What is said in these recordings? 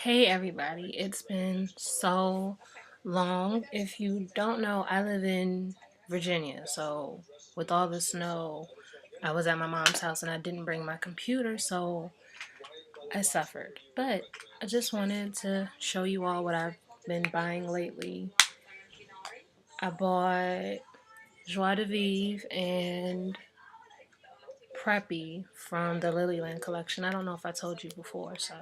Hey everybody, it's been so long. If you don't know, I live in Virginia, so with all the snow, I was at my mom's house and I didn't bring my computer, so I suffered. But I just wanted to show you all what I've been buying lately. I bought Joie de Vivre and Preppy from the Lilyland collection. I don't know if I told you before, so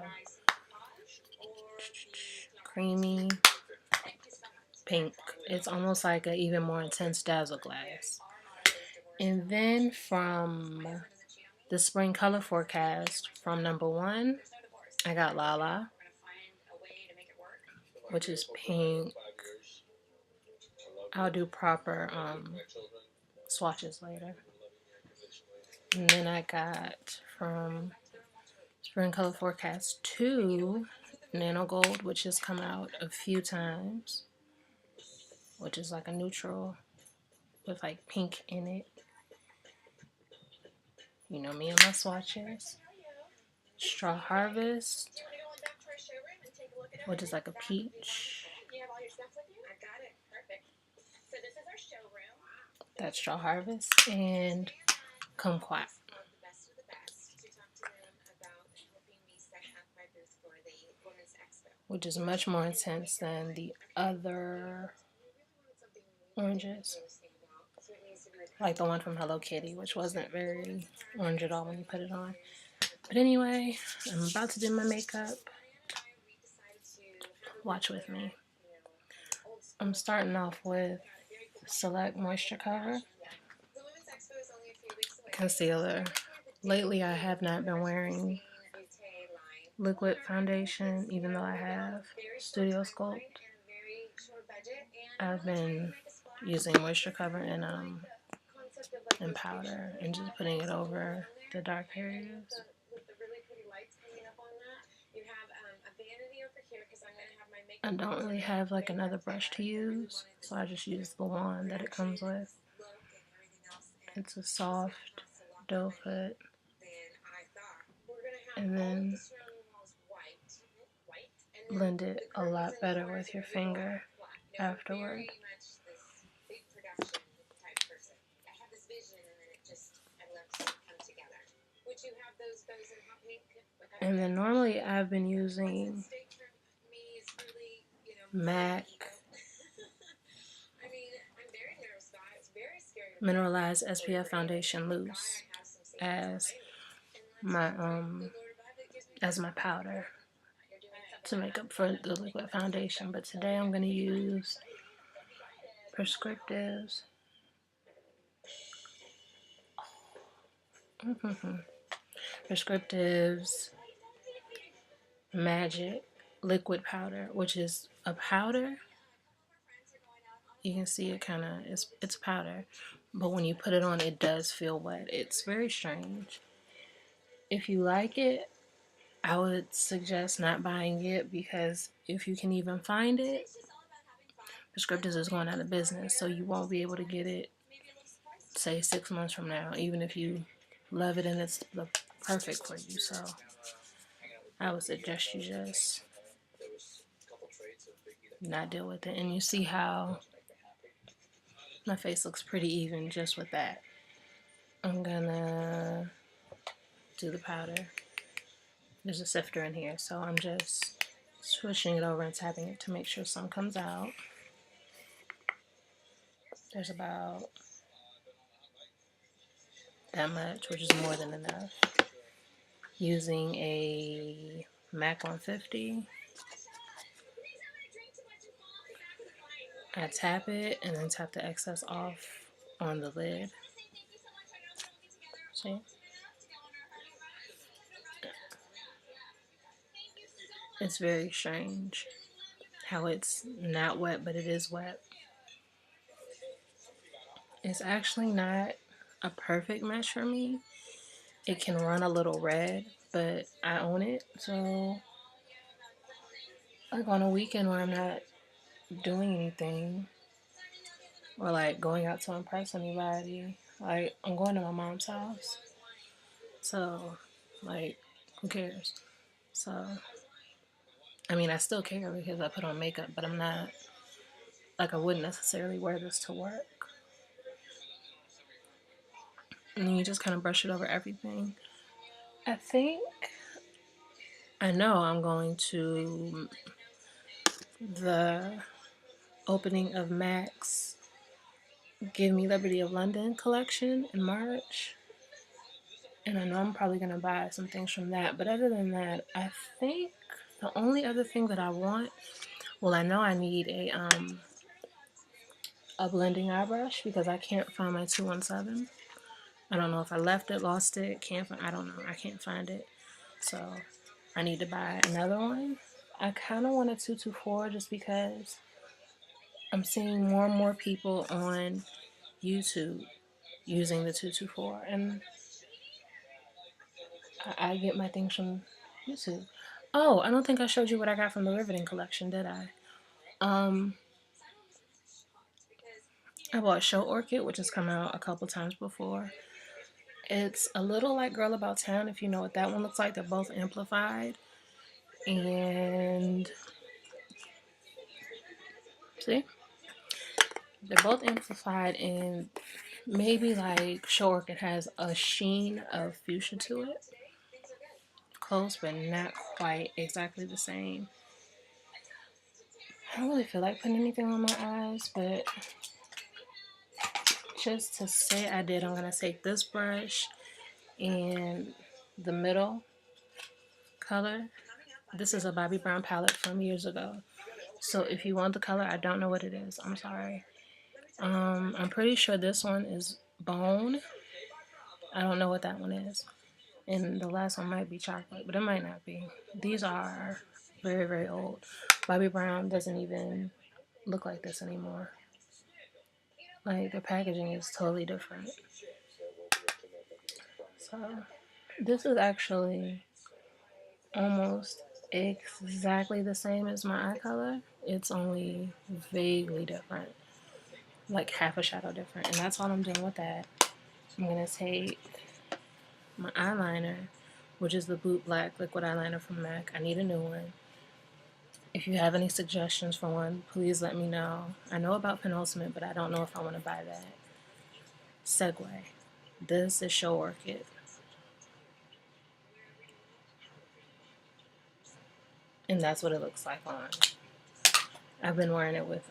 creamy pink. It's almost like an even more intense dazzle glass. And then from the spring color forecast from number one, I got Lala, which is pink. I'll do proper swatches later. And then I got from spring color forecast 2, Nano Gold, which has come out a few times, which is like a neutral with like pink in it. You know me and my swatches. Straw Harvest, which is like a peach. That's Straw Harvest. And Kumquat, which is much more intense than the other oranges. Like the one from Hello Kitty, which wasn't very orange at all when you put it on. But anyway, I'm about to do my makeup. Watch with me. I'm starting off with Select Moisture Cover concealer. Lately I have not been wearing liquid foundation, even though I have Studio Sculpt. I've been using moisture cover and powder and just putting it over the dark areas. I don't really have like another brush to use, so I just use the wand that it comes with. It's a soft doe foot. And then blend it a lot better with your finger afterward. And then normally I've been using MAC Mineralized SPF Foundation Loose as my powder to make up for the liquid foundation. But today I'm going to use Prescriptive's Prescriptive's Magic Liquid Powder, which is a powder. You can see it kind of, it's powder, but when you put it on, it does feel wet. It's very strange. If you like it, I would suggest not buying it, because if you can even find it, Prescriptives is going out of business, so you won't be able to get it, say 6 months from now, even if you love it and it's perfect for you. So I would suggest you just not deal with it. And you see how my face looks pretty even just with that. I'm gonna do the powder. There's a sifter in here, so I'm just swishing it over and tapping it to make sure some comes out. There's about that much, which is more than enough. Using a MAC 150, I tap it and then tap the excess off on the lid. See? It's very strange how it's not wet, but it is wet. It's actually not a perfect match for me. It can run a little red, but I own it. So, like on a weekend where I'm not doing anything, or like going out to impress anybody, like I'm going to my mom's house. So, like, who cares? So, I mean, I still care because I put on makeup, but I'm not, like, I wouldn't necessarily wear this to work. And then you just kind of brush it over everything. I think, I know I'm going to the opening of MAC's Give Me Liberty of London collection in March. And I know I'm probably going to buy some things from that. But other than that, I think the only other thing that I want, well, I know I need a blending eye brush because I can't find my 217. I don't know if I left it, lost it, can't find, I don't know. I can't find it. So I need to buy another one. I kind of want a 224 just because I'm seeing more and more people on YouTube using the 224, and I get my things from YouTube. Oh, I don't think I showed you what I got from the Riveting collection, did I? I bought Show Orchid, which has come out a couple times before. It's a little like Girl About Town, if you know what that one looks like. They're both amplified. And see? They're both amplified, and maybe like Show Orchid has a sheen of fuchsia to it. Close, but not quite exactly the same. I don't really feel like putting anything on my eyes, but just to say I did, I'm going to take this brush and the middle color. This is a Bobbi Brown palette from years ago. So if you want the color, I don't know what it is. I'm sorry. I'm pretty sure this one is Bone. I don't know what that one is. And the last one might be Chocolate, but it might not be. These are very, very old. Bobbi Brown doesn't even look like this anymore. Like, the packaging is totally different. So, this is actually almost exactly the same as my eye color. It's only vaguely different. Like half a shadow different. And that's all I'm doing with that. I'm going to take my eyeliner, which is the Boot Black liquid eyeliner from MAC. I need a new one. If you have any suggestions for one, please let me know. I know about penultimate, but I don't know if I want to buy that. Segway. This is Show Orchid. And that's what it looks like on. I've been wearing it with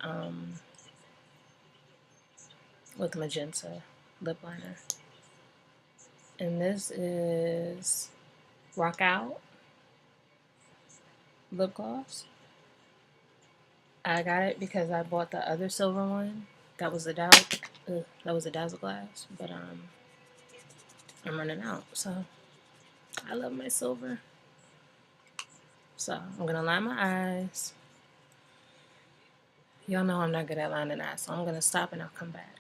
magenta lip liner. And this is Rock Out lip gloss. I got it because I bought the other silver one. That was a Dazzle Glass, but I'm running out. So I love my silver. So I'm gonna line my eyes. Y'all know I'm not good at lining eyes, so I'm gonna stop and I'll come back.